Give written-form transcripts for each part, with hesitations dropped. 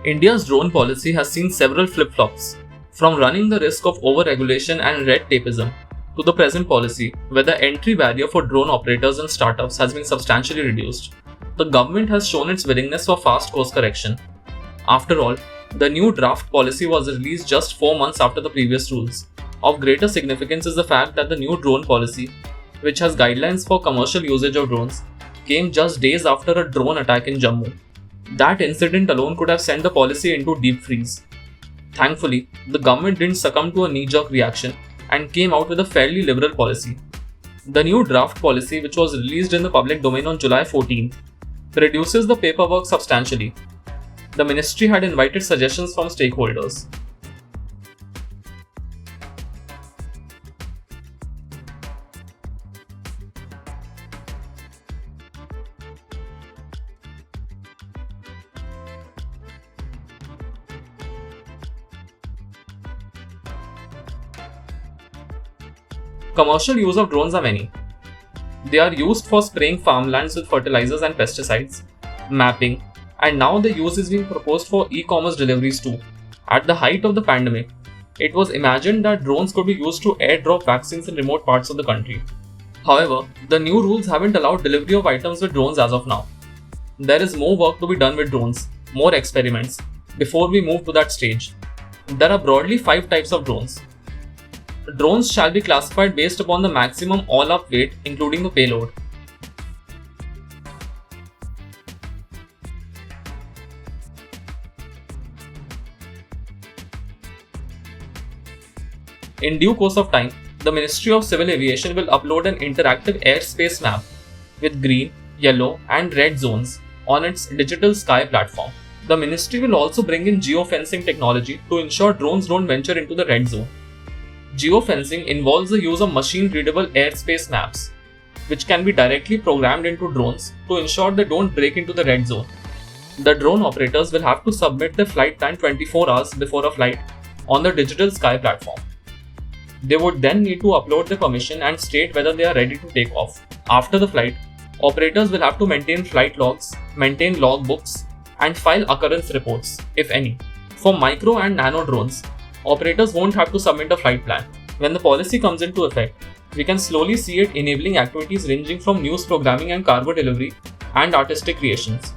India's drone policy has seen several flip-flops, from running the risk of over-regulation and red tapeism to the present policy, where the entry barrier for drone operators and startups has been substantially reduced. The government has shown its willingness for fast course correction. After all, the new draft policy was released just 4 months after the previous rules. Of greater significance is the fact that the new drone policy, which has guidelines for commercial usage of drones, came just days after a drone attack in Jammu. That incident alone could have sent the policy into deep freeze. Thankfully, the government didn't succumb to a knee-jerk reaction and came out with a fairly liberal policy. The new draft policy, which was released in the public domain on July 14th, reduces the paperwork substantially. The ministry had invited suggestions from stakeholders. Commercial use of drones are many. They are used for spraying farmlands with fertilizers and pesticides, mapping, and now the use is being proposed for e-commerce deliveries too. At the height of the pandemic, it was imagined that drones could be used to airdrop vaccines in remote parts of the country. However, the new rules haven't allowed delivery of items with drones as of now. There is more work to be done with drones, more experiments, before we move to that stage. There are broadly 5 types of drones. Drones shall be classified based upon the maximum all-up weight, including the payload. In due course of time, the Ministry of Civil Aviation will upload an interactive airspace map with green, yellow, and red zones on its Digital Sky platform. The ministry will also bring in geofencing technology to ensure drones don't venture into the red zone. Geofencing involves the use of machine-readable airspace maps, which can be directly programmed into drones to ensure they don't break into the red zone. The drone operators will have to submit their flight plan 24 hours before a flight on the Digital Sky platform. They would then need to upload the permission and state whether they are ready to take off. After the flight, operators will have to maintain flight logs, maintain logbooks, and file occurrence reports, if any. For micro and nano drones, operators won't have to submit a flight plan. When the policy comes into effect, we can slowly see it enabling activities ranging from news programming and cargo delivery and artistic creations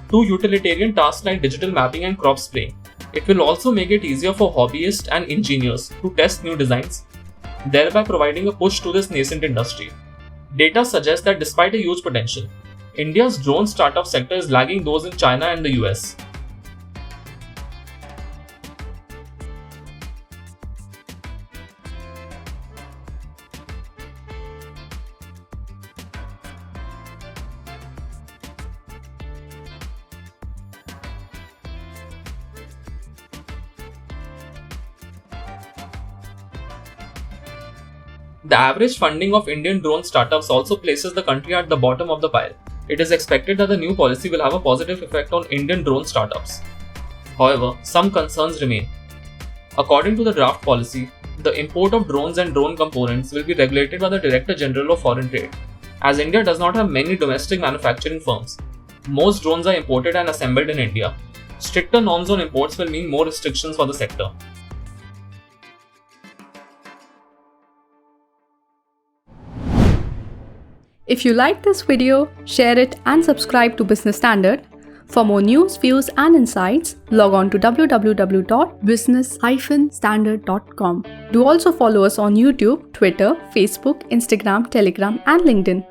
to utilitarian tasks like digital mapping and crop spraying. It will also make it easier for hobbyists and engineers to test new designs, thereby providing a push to this nascent industry. Data suggests that despite a huge potential, India's drone startup sector is lagging those in China and the US. The average funding of Indian drone startups also places the country at the bottom of the pile. It is expected that the new policy will have a positive effect on Indian drone startups. However, some concerns remain. According to the draft policy, the import of drones and drone components will be regulated by the Director General of Foreign Trade. As India does not have many domestic manufacturing firms, most drones are imported and assembled in India. Stricter norms on imports will mean more restrictions for the sector. If you like this video, share it and subscribe to Business Standard. For more news, views and insights, log on to www.business-standard.com. Do also follow us on YouTube, Twitter, Facebook, Instagram, Telegram and LinkedIn.